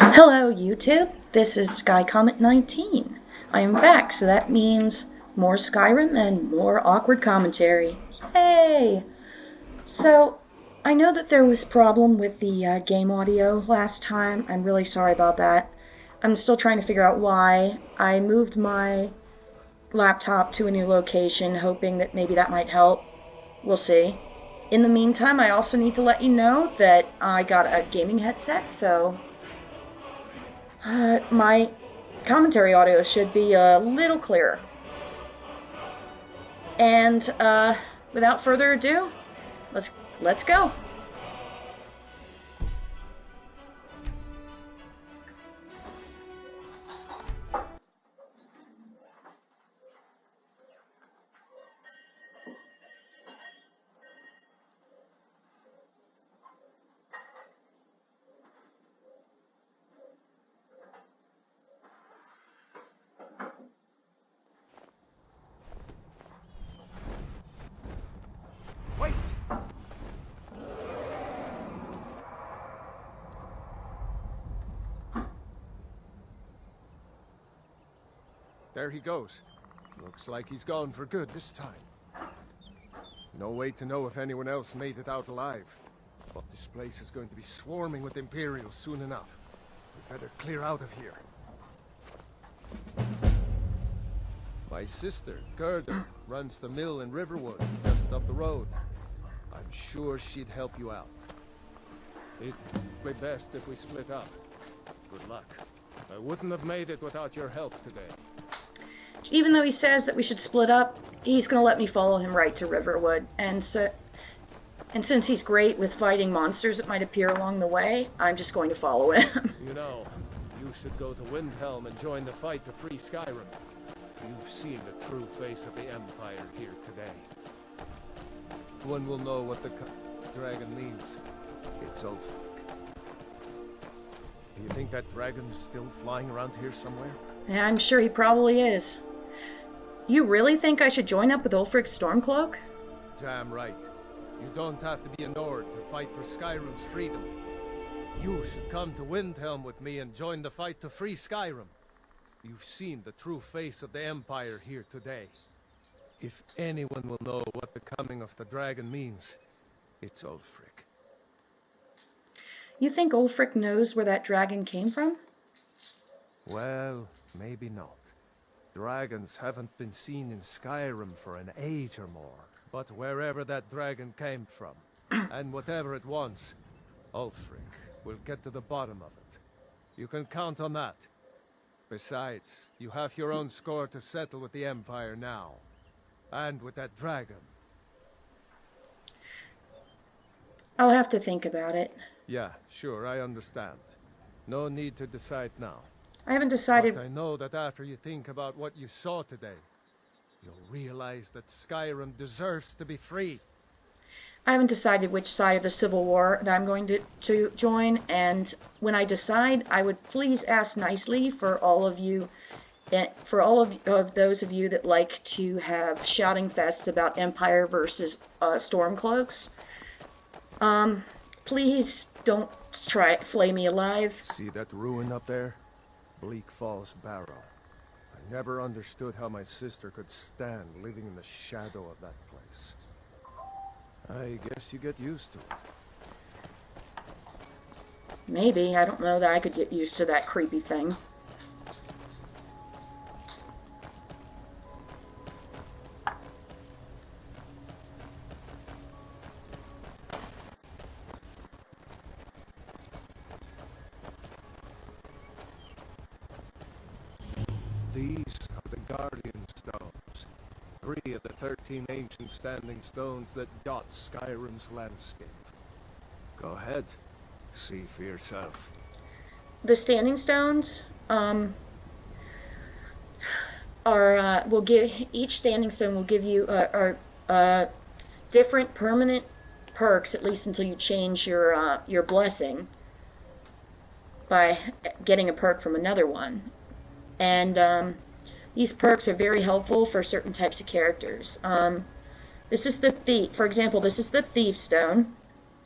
Hello YouTube, this is SkyComet19. I am back, so that means more Skyrim and more awkward commentary. Yay! So, I know that there was a problem with the game audio last time. I'm really sorry about that. I'm still trying to figure out why. I moved my laptop to a new location, hoping that maybe that might help. We'll see. In the meantime, I also need to let you know that I got a gaming headset, so my commentary audio should be a little clearer. And without further ado, let's go. Wait! There he goes. Looks like he's gone for good this time. No way to know if anyone else made it out alive. But this place is going to be swarming with Imperials soon enough. We better clear out of here. My sister, Gerda, runs the mill in Riverwood, just up the road. I'm sure she'd help you out. It'd be best if we split up. Good luck. I wouldn't have made it without your help today. Even though he says that we should split up, he's going to let me follow him right to Riverwood. And since he's great with fighting monsters that might appear along the way, I'm just going to follow him. You know, you should go to Windhelm and join the fight to free Skyrim. You've seen the true face of the Empire here today. One will know what the dragon means. It's Ulfric. Do you think that dragon is still flying around here somewhere? Yeah, I'm sure he probably is. You really think I should join up with Ulfric's Stormcloak? Damn right. You don't have to be a Nord to fight for Skyrim's freedom. You should come to Windhelm with me and join the fight to free Skyrim. You've seen the true face of the Empire here today. If anyone will know what the coming of the dragon means, it's Ulfric. You think Ulfric knows where that dragon came from? Well, maybe not. Dragons haven't been seen in Skyrim for an age or more. But wherever that dragon came from, and whatever it wants, Ulfric will get to the bottom of it. You can count on that. Besides, you have your own score to settle with the Empire now. And with that dragon. I'll have to think about it. Yeah, sure, I understand. No need to decide now. I haven't decided. But I know that after you think about what you saw today, you'll realize that Skyrim deserves to be free. I haven't decided which side of the Civil War that I'm going to join, and when I decide, I would please ask nicely for all of you, for all of those of you that like to have shouting fests about Empire versus Stormcloaks. Please don't try flay me alive. See that ruin up there? Bleak Falls Barrow. I never understood how my sister could stand living in the shadow of that place. I guess you get used to it. Maybe. I don't know that I could get used to that creepy thing. These are the Guardian Stones. 3 of the 13 ancient standing stones that dot Skyrim's landscape. Go ahead. See for yourself. The standing stones will give each standing stone will give you different permanent perks, at least until you change your blessing by getting a perk from another one. And these perks are very helpful for certain types of characters. This is the thief. For example, this is the thief stone.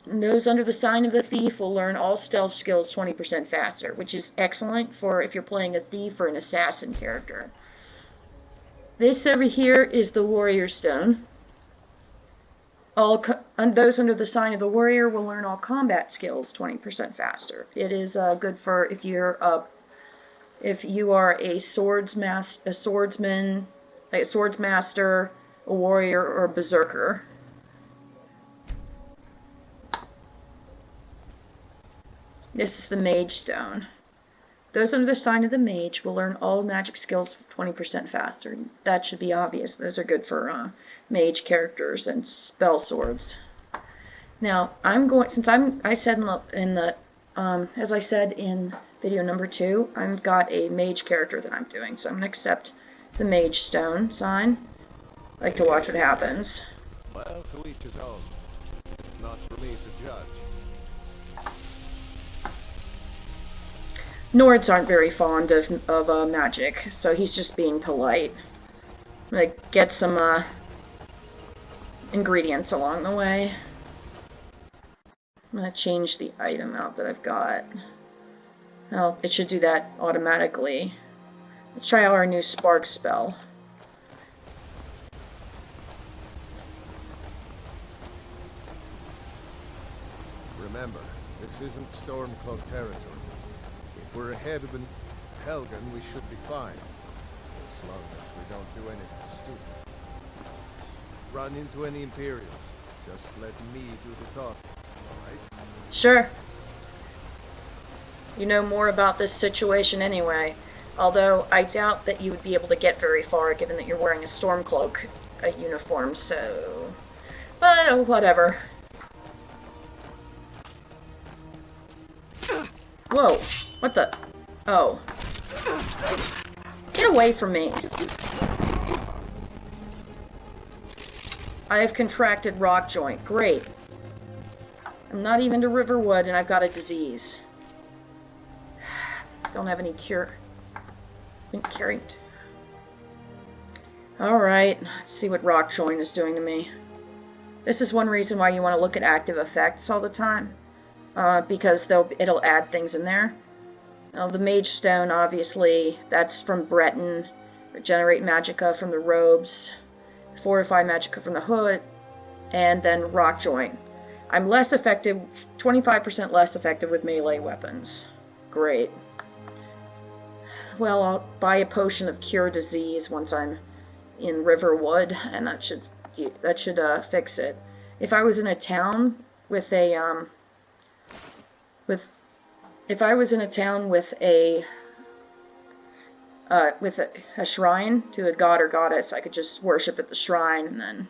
those under the sign of the thief will learn all stealth skills 20% faster, which is excellent for if you're playing a thief or an assassin character. This over here is the warrior stone. Those under the sign of the warrior will learn all combat skills 20% faster. It is good for if you are a swordsman, a swordsmaster, a warrior, or a berserker. This is the mage stone. Those under the sign of the mage will learn all magic skills 20% faster. That should be obvious. Those are good for mage characters and spell swords. Now, as I said in video number 2, I've got a mage character that I'm doing, so I'm gonna accept the mage stone sign. I like to watch what happens. Well, to each his own. It's not for me to judge. Nords aren't very fond of magic, so he's just being polite. Like, get some ingredients along the way. I'm gonna change the item out that I've got. Oh, it should do that automatically. Let's try our new spark spell. Remember, this isn't Stormcloak territory. If we're ahead of Helgen, we should be fine. As long as we don't do anything stupid. Run into any Imperials. Just let me do the talking, alright? Sure. You know more about this situation anyway. Although I doubt that you would be able to get very far given that you're wearing a Stormcloak uniform, so... But, whatever. Whoa. What the? Oh. Get away from me. I have contracted rock joint. Great. I'm not even to Riverwood and I've got a disease. Don't have any cure. Been carried. Alright. Let's see what rock joint is doing to me. This is one reason why you want to look at active effects all the time. Because it'll add things in there. Now, the Mage Stone, obviously, that's from Breton. Regenerate Magicka from the robes. Fortify Magicka from the hood. And then Rock Joint. I'm less effective, 25% less effective with melee weapons. Great. Well, I'll buy a potion of Cure Disease once I'm in Riverwood, and that should fix it. If I was in a town with a shrine to a god or goddess, I could just worship at the shrine, and then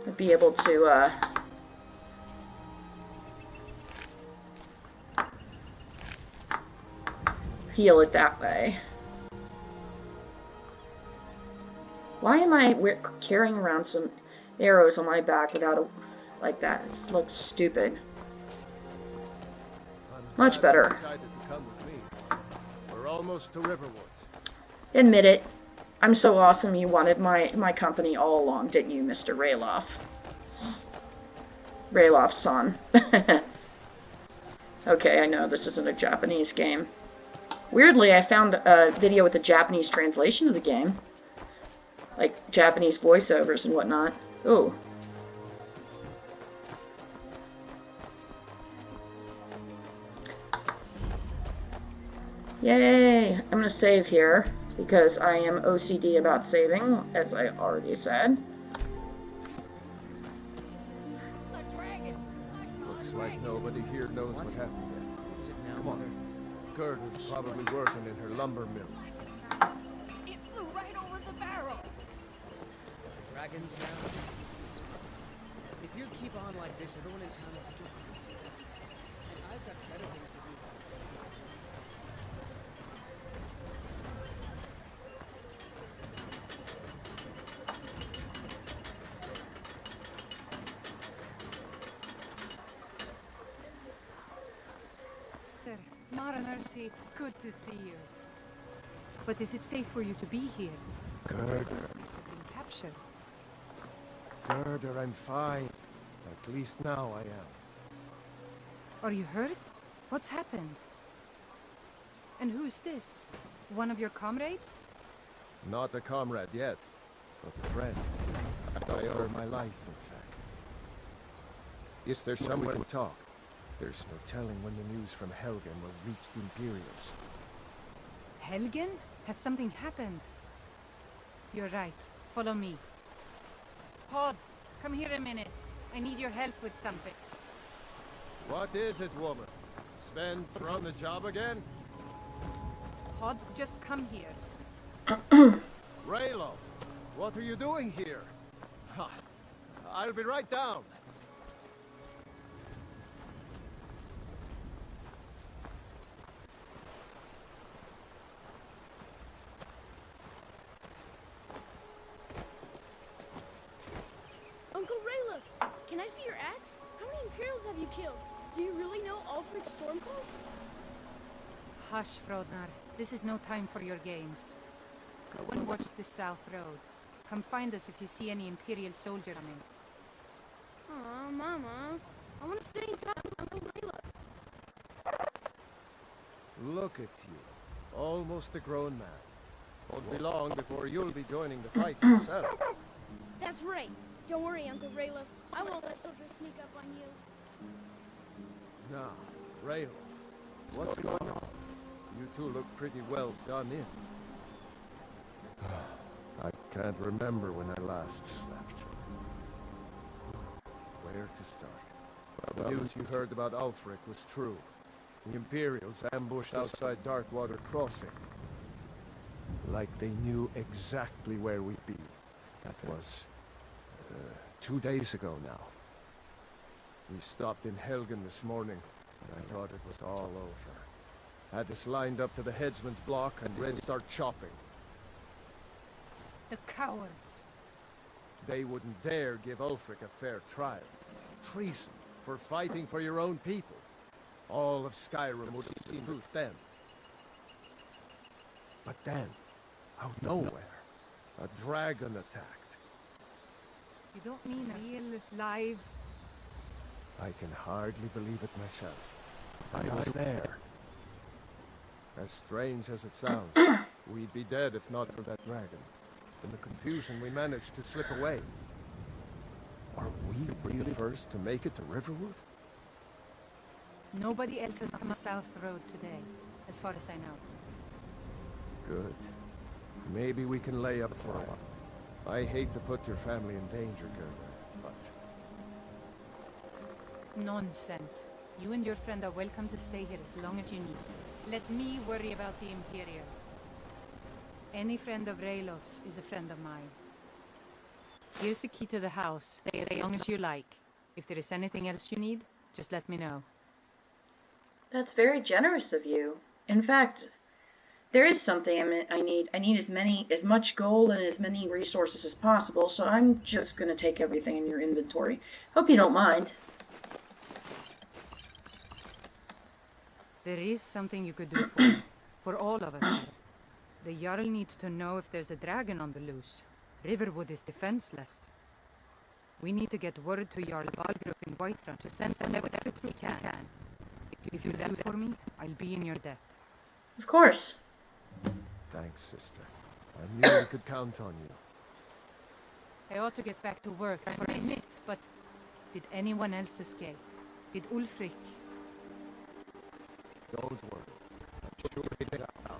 I'd be able to heal it that way. Why am I carrying around some arrows on my back without a... like that? This looks stupid. Much better. We're almost to Riverwood. Admit it. I'm so awesome you wanted my company all along, didn't you, Mr. Ralof? Ralof-san. Okay, I know this isn't a Japanese game. Weirdly, I found a video with a Japanese translation of the game. Like, Japanese voiceovers and whatnot. Ooh. Yay! I'm gonna save here, because I am OCD about saving, as I already said. Looks like nobody here knows what happened yet. Come on. Gerda's probably working in her lumber mill. It flew right over the barrel. Dragons now. If you keep on like this, everyone in town will do crazy. And I've got better things to do than this. Mercy, it's good to see you. But is it safe for you to be here? Gerda. Been captured. Gerda, I'm fine. At least now I am. Are you hurt? What's happened? And who's this? One of your comrades? Not a comrade yet, but a friend. I owe her my life, in fact. Is there somewhere to talk? There's no telling when the news from Helgen will reach the Imperials. Helgen? Has something happened? You're right. Follow me. Pod, come here a minute. I need your help with something. What is it, woman? Sven on the job again? Pod, just come here. Ralof, what are you doing here? Ha, I'll be right down. Uncle Ralof, can I see your axe? How many Imperials have you killed? Do you really know Ulfric's Stormcloak? Hush, Frodnar. This is no time for your games. Go and watch the South Road. Come find us if you see any Imperial soldiers coming. Aw, Mama. I want to stay in town with Uncle Ralof. Look at you, almost a grown man. Won't be long before you'll be joining the fight yourself. That's right. Don't worry, Uncle Ralof. I won't let soldiers sneak up on you. Now, Ralof, what's going on? You two look pretty well done in. I can't remember when I last slept. Where to start? The news you heard about Ulfric was true. The Imperials ambushed outside Darkwater Crossing. Like they knew exactly where we'd be. That was 2 days ago now. We stopped in Helgen this morning, and I thought it was all over. Had us lined up to the headsman's block and ready to start chopping. The cowards. They wouldn't dare give Ulfric a fair trial. Treason for fighting for your own people. All of Skyrim would have seen truth then. But then, out of nowhere, a dragon attacked. You don't mean real, live... I can hardly believe it myself. I was there. As strange as it sounds, we'd be dead if not for that dragon. In the confusion, we managed to slip away. Are we really first to make it to Riverwood? Nobody else has come South Road today, as far as I know. Good. Maybe we can lay up for it. I hate to put your family in danger, Gerda, but... Nonsense. You and your friend are welcome to stay here as long as you need. Let me worry about the Imperials. Any friend of Ralof's is a friend of mine. Here's the key to the house. Stay as long as you like. If there is anything else you need, just let me know. That's very generous of you. In fact, there is something I need. I need as much gold and as many resources as possible, so I'm just going to take everything in your inventory. Hope you don't mind. There is something you could do for all of us here. The Jarl needs to know if there's a dragon on the loose. Riverwood is defenseless. We need to get word to Jarl Balgruuf in Whiterun to send whatever troops we can. If you do that for me, I'll be in your debt. Of course. Thanks, sister. I knew I could count on you. I ought to get back to work for I missed, but did anyone else escape? Did Ulfric? Don't worry. I'm sure he'll get out.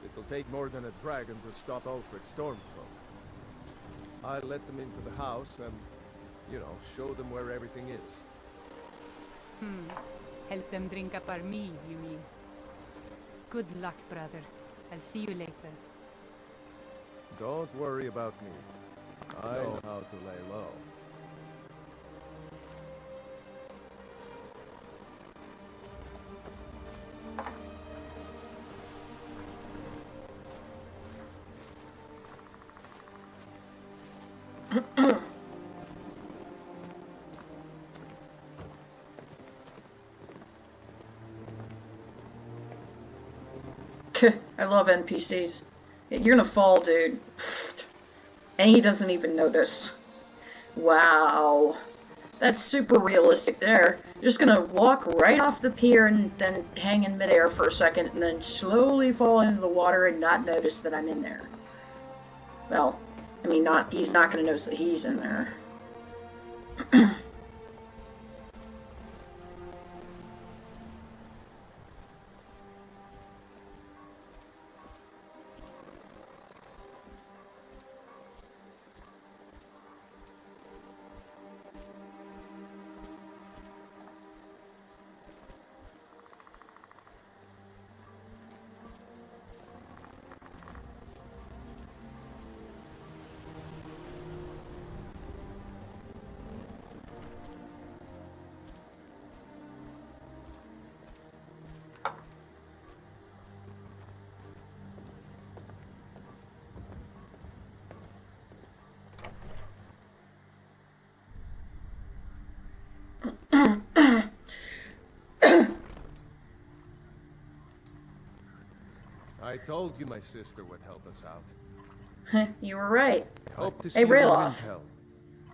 It'll take more than a dragon to stop Ulfric's Stormcloak. I'll let them into the house and, show them where everything is. Help them drink up our mead, you mean? Good luck, brother. I'll see you later. Don't worry about me. I know how to lay low. I love NPCs. You're gonna fall, dude. And he doesn't even notice. Wow. That's super realistic there. You're just gonna walk right off the pier and then hang in midair for a second and then slowly fall into the water and not notice that I'm in there. Well, I mean, he's not gonna notice that he's in there. I told you my sister would help us out. You were right. Hope to see Hey, you in Ralof. Windhelm.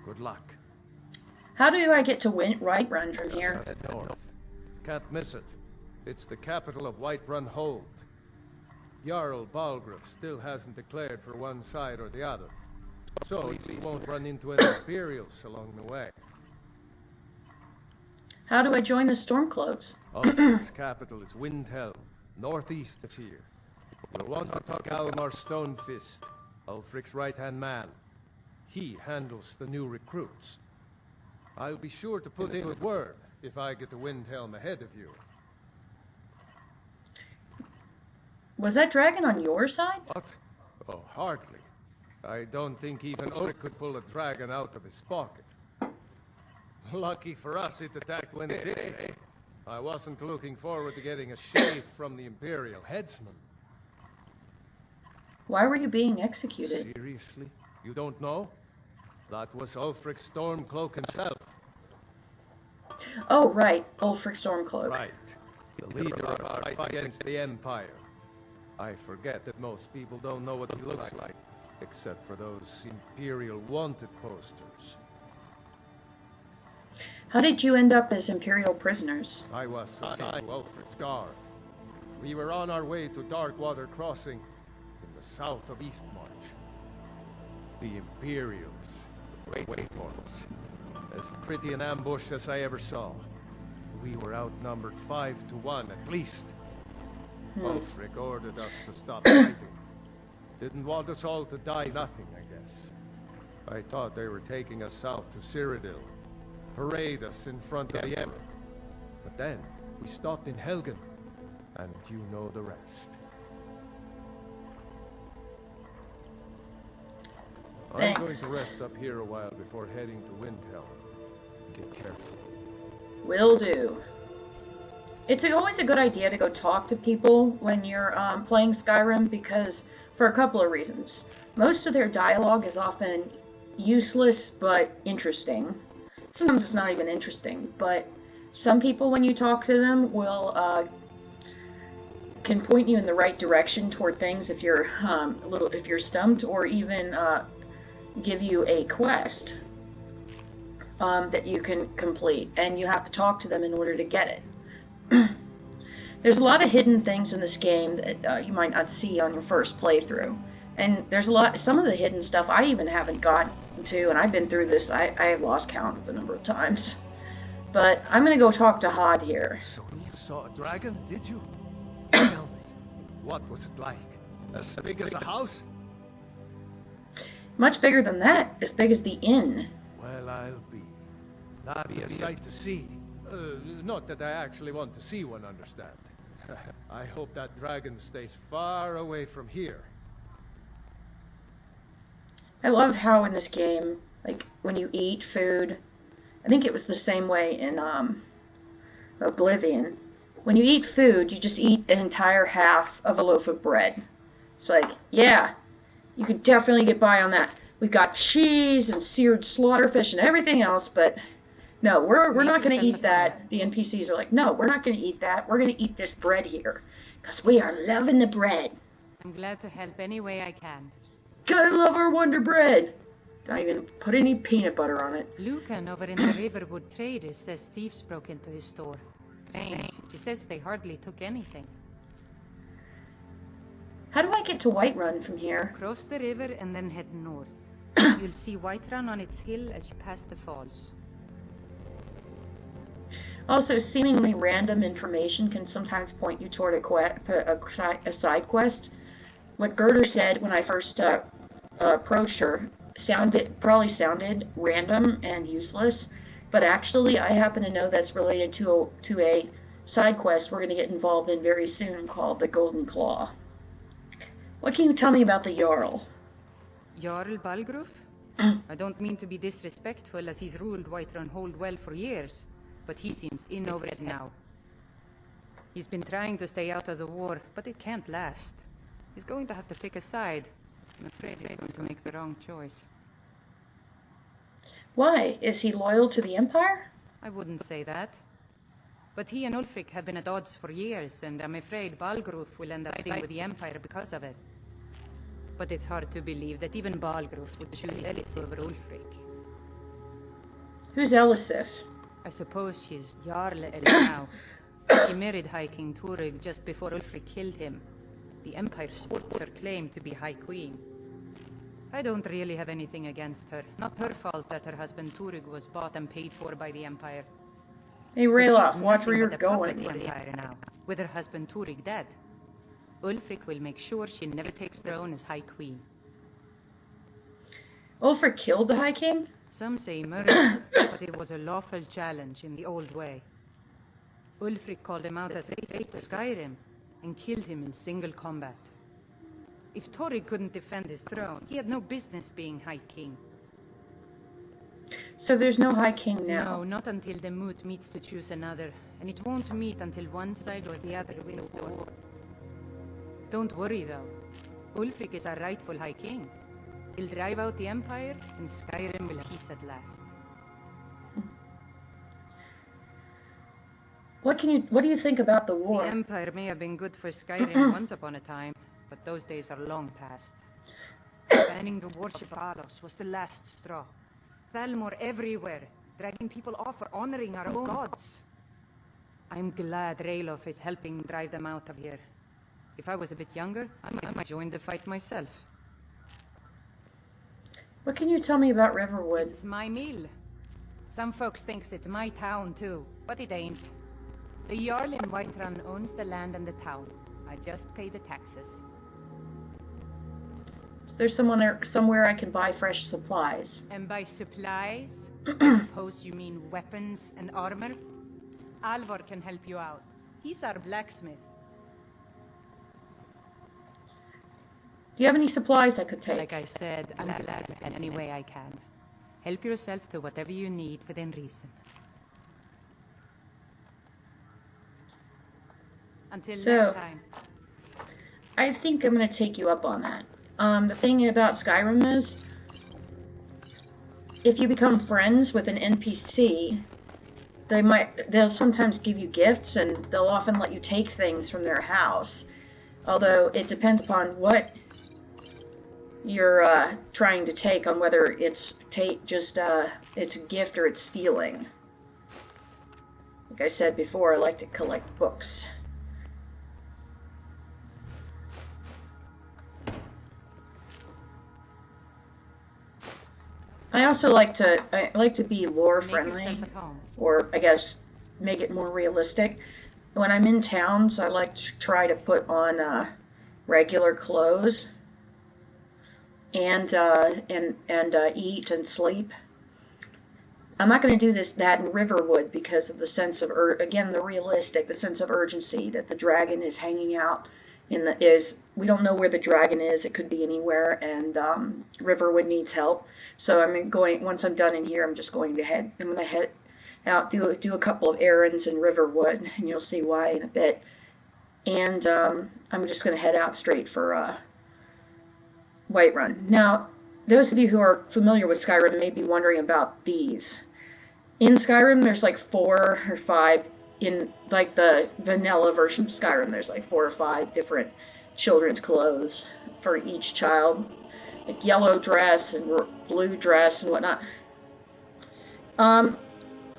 Good luck. How do I get to Right Run from here? Head north. Can't miss it. It's the capital of Whiterun Hold. Jarl Balgruuf still hasn't declared for one side or the other. So we won't run into any Imperials along the way. How do I join the Stormcloaks? Ulfric's capital is Windhelm, northeast of here. You'll want to talk to Almar Stonefist, Ulfric's right-hand man. He handles the new recruits. I'll be sure to put in a word if I get to Windhelm ahead of you. Was that dragon on your side? What? Oh, hardly. I don't think even Ulfric could pull a dragon out of his pocket. Lucky for us it attacked when it did, eh? I wasn't looking forward to getting a shave from the Imperial headsman. Why were you being executed? Seriously? You don't know? That was Ulfric Stormcloak himself. Oh, right. Ulfric Stormcloak. Right. The leader of our fight against the Empire. I forget that most people don't know what he looks like, except for those Imperial wanted posters. How did you end up as Imperial prisoners? I was assigned to Ulfric's guard. We were on our way to Darkwater Crossing in the south of Eastmarch. The Imperials, the Great Ones, as pretty an ambush as I ever saw. We were outnumbered 5 to 1 at least. Ulfric ordered us to stop fighting. Didn't want us all to die nothing, I guess. I thought they were taking us south to Cyrodiil, parade us in front of the Emperor. But then, we stopped in Helgen, and you know the rest. I'm going Thanks. to rest up here a while before heading to Windhelm. Get careful. Will do. It's always a good idea to go talk to people when you're playing Skyrim because, for a couple of reasons. Most of their dialogue is often useless but interesting. Sometimes it's not even interesting, but some people, when you talk to them, will can point you in the right direction toward things if you're if you're stumped, or even give you a quest that you can complete, and you have to talk to them in order to get it. There's a lot of hidden things in this game that you might not see on your first playthrough, and there's some of the hidden stuff I even haven't gotten to, and I've been through this. I have lost count of the number of times. But I'm gonna go talk to Hod here. So you saw a dragon, did you? Tell me, what was it like? As big as a house? Much bigger than that, as big as the inn. Well, I'll be. That'd be a sight to see. Not that I actually want to see one, understand. I hope that dragon stays far away from here. I love how in this game, like, when you eat food, I think it was the same way in Oblivion. When you eat food, you just eat an entire half of a loaf of bread. It's like, yeah, you could definitely get by on that. We've got cheese and seared slaughterfish and everything else, but no, we're not going to eat that. The NPCs are like, no, we're not going to eat that. We're going to eat this bread here, because we are loving the bread. I'm glad to help any way I can. Gotta love our Wonder Bread. Don't even put any peanut butter on it. Lucan over in the Riverwood Traders says thieves broke into his store. Strange. She says they hardly took anything. How do I get to Whiterun from here? Cross the river and then head north. You'll see Whiterun on its hill as you pass the falls. Also, seemingly random information can sometimes point you toward a side quest. What Gerder said when I first approached her probably sounded random and useless, but actually I happen to know that's related to a side quest we're going to get involved in very soon called the Golden Claw. What can you tell me about the Jarl? Jarl Balgruf? I don't mean to be disrespectful as he's ruled Whiterun Hold well for years, but he seems in over it now. He's been trying to stay out of the war, but it can't last. He's going to have to pick a side. I'm afraid he's going to make the wrong choice. Why? Is he loyal to the Empire? I wouldn't say that. But he and Ulfric have been at odds for years, and I'm afraid Balgruf will end up siding with the Empire because of it. But it's hard to believe that even Balgruf would choose Elisif over Ulfric. Who's Elisif? I suppose she's Jarl Elis now. She married High King Turig just before Ulfric killed him. The Empire supports her claim to be High Queen. I don't really have anything against her. Not her fault that her husband Turig was bought and paid for by the Empire. Hey Ralof, watch where you're going. Empire now, with her husband Turig dead. Ulfric will make sure she never takes the throne as High Queen. Ulfric killed the High King? Some say murder, but it was a lawful challenge in the old way. Ulfric called him out as a traitor to Skyrim and killed him in single combat. If Turig couldn't defend his throne, he had no business being High King. So there's no High King now? No, not until the moot meets to choose another, and it won't meet until one side or the other wins the war. Don't worry though, Ulfric is our rightful High King. He'll drive out the Empire, and Skyrim will have peace at last. What do you think about the war? The Empire may have been good for Skyrim once upon a time, but those days are long past. Banning the worship of Alos was the last straw. Thalmor everywhere, dragging people off for honoring our own gods. I'm glad Ralof is helping drive them out of here. If I was a bit younger, I might join the fight myself. What can you tell me about Riverwood? It's my mill. Some folks thinks it's my town too, but it ain't. The Jarl in Whiterun owns the land and the town. I just pay the taxes. Is there somewhere I can buy fresh supplies? And by supplies, I suppose you mean weapons and armor? Alvor can help you out. He's our blacksmith. Do you have any supplies I could take? Like I said, I'm glad to help any way I can. Help yourself to whatever you need within reason. Until next time. I think I'm going to take you up on that. The thing about Skyrim is, if you become friends with an NPC, they'll sometimes give you gifts, and they'll often let you take things from their house. Although it depends upon what you're trying to take, on whether it's it's a gift or it's stealing. Like I said before, I like to collect books. I also like to be lore friendly, or I guess make it more realistic. When I'm in towns, I like to try to put on regular clothes and eat and sleep. I'm not going to do that in Riverwood because of the sense of the sense of urgency that the dragon is hanging out we don't know where the dragon is. It could be anywhere, and Riverwood needs help. So once I'm done in here, I'm going to head out, do a couple of errands in Riverwood, and you'll see why in a bit. And I'm just going to head out straight for Whiterun. Now, those of you who are familiar with Skyrim may be wondering about these. In Skyrim, there's like 4 or 5. In like the vanilla version of Skyrim, there's like 4 or 5 different children's clothes for each child. like yellow dress and blue dress and whatnot.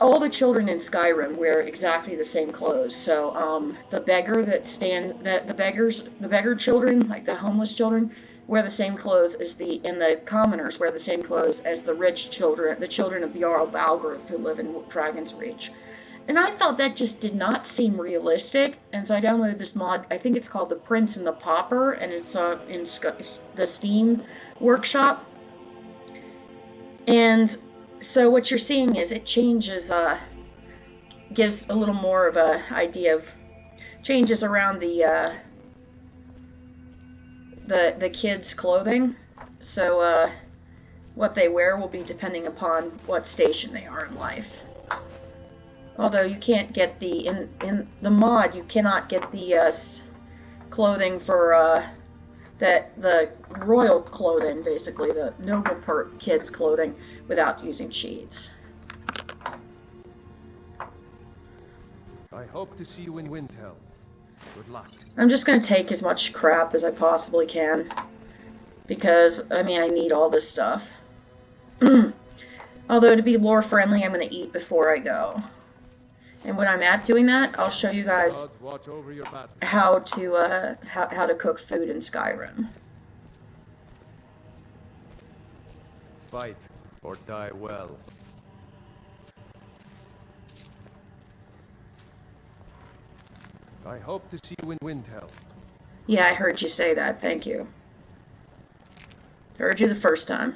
All the children in Skyrim wear exactly the same clothes. So the beggar the beggar children, like the homeless children, wear the same clothes as the commoners wear the same clothes as the rich children, the children of Jarl Balgruuf who live in Dragon's Reach. And I thought that just did not seem realistic, and so I downloaded this mod. I think it's called The Prince and the Pauper, and it's in the Steam workshop. And so what you're seeing is it changes, gives a little more of a idea of changes around the kids' clothing. So what they wear will be depending upon what station they are in life. Although you can't get in the mod, you cannot get the clothing for the royal clothing, basically the noble kids' clothing, without using cheats. I hope to see you in Windhelm. Good luck. I'm just going to take as much crap as I possibly can, because, I mean, I need all this stuff. Although, to be lore friendly, I'm going to eat before I go. And when I'm at doing that, I'll show you guys how to cook food in Skyrim. Fight or die well. I hope to see you in Windhelm. Yeah, I heard you say that. Thank you. Heard you the first time.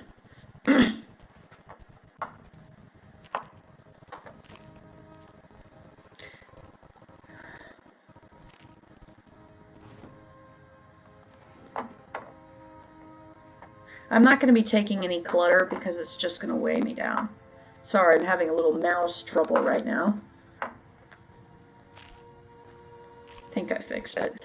I'm not going to be taking any clutter because it's just going to weigh me down. Sorry, I'm having a little mouse trouble right now. I think I fixed it.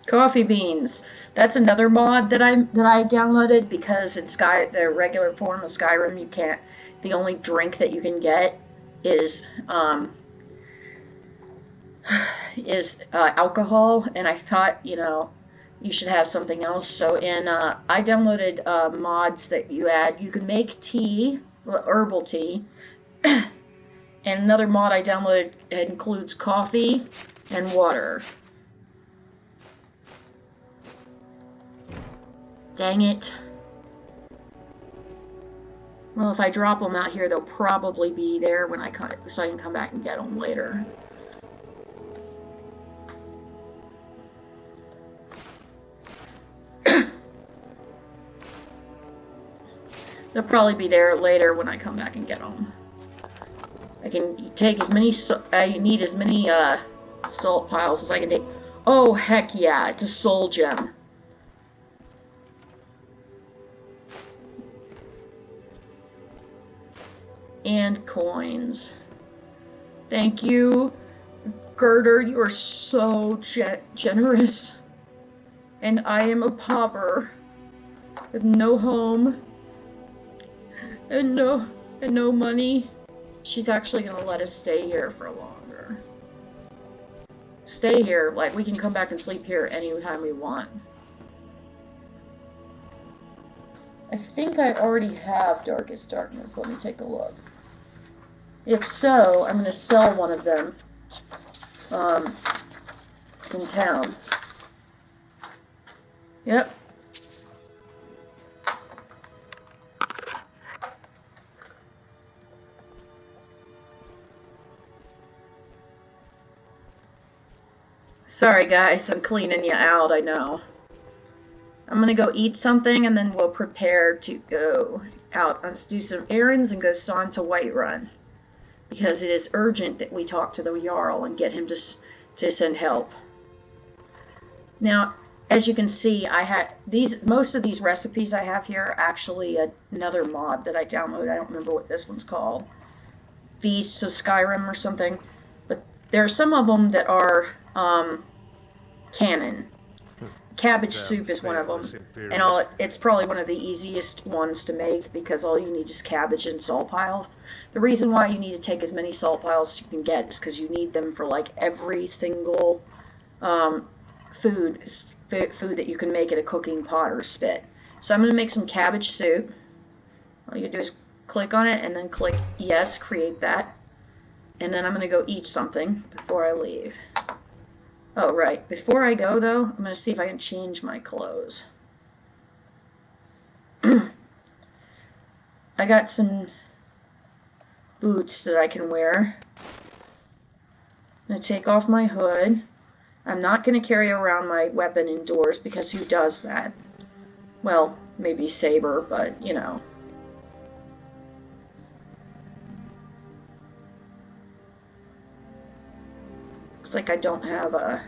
Coffee beans. That's another mod that I downloaded because in the regular form of Skyrim you can't. The only drink that you can get is alcohol, and I thought, you know, you should have something else. So I downloaded mods that you can make tea, herbal tea, and another mod I downloaded includes coffee and water. Dang it. Well, if I drop them out here, they'll probably be there when so I can come back and get them later. They'll probably be there later when I come back and get them. I can take as many, I need as many salt piles as I can take. Oh, heck yeah, it's a soul gem. And coins. Thank you, Girder, you are so generous. And I am a pauper with no home. And no money. She's actually gonna let us stay here for longer. Stay here, like we can come back and sleep here anytime we want. I think I already have Darkest Darkness. Let me take a look. If so, I'm gonna sell one of them in town. Yep. Sorry guys, I'm cleaning you out, I know. I'm gonna go eat something and then we'll prepare to go out. Let's do some errands and go on to Whiterun. Because it is urgent that we talk to the Jarl and get him to send help. Now, as you can see, I had most of these recipes I have here are actually another mod that I downloaded. I don't remember what this one's called. Feasts of Skyrim or something. But there are some of them that are canon cabbage Their soup is one of them. faithless And it's probably one of the easiest ones to make because all you need is cabbage and salt piles. The reason why you need to take as many salt piles as you can get is because you need them for like every single food that you can make at a cooking pot or spit. So I'm going to make some cabbage soup. All you do is click on it and then click yes, create that. And then I'm going to go eat something before I leave. Oh, right. Before I go, though, I'm going to see if I can change my clothes. I got some boots that I can wear. I'm going to take off my hood. I'm not going to carry around my weapon indoors because who does that? Well, maybe Saber, but, you know. Looks like I don't have a...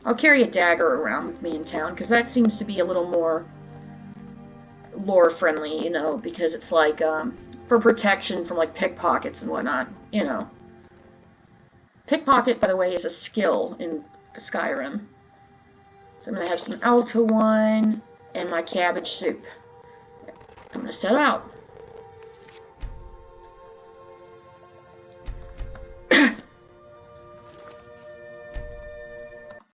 I'll carry a dagger around with me in town, because that seems to be a little more lore-friendly, you know, because it's like, for protection from, like, pickpockets and whatnot, you know. Pickpocket, by the way, is a skill in Skyrim. So I'm going to have some Alto wine and my cabbage soup. I'm going to set out.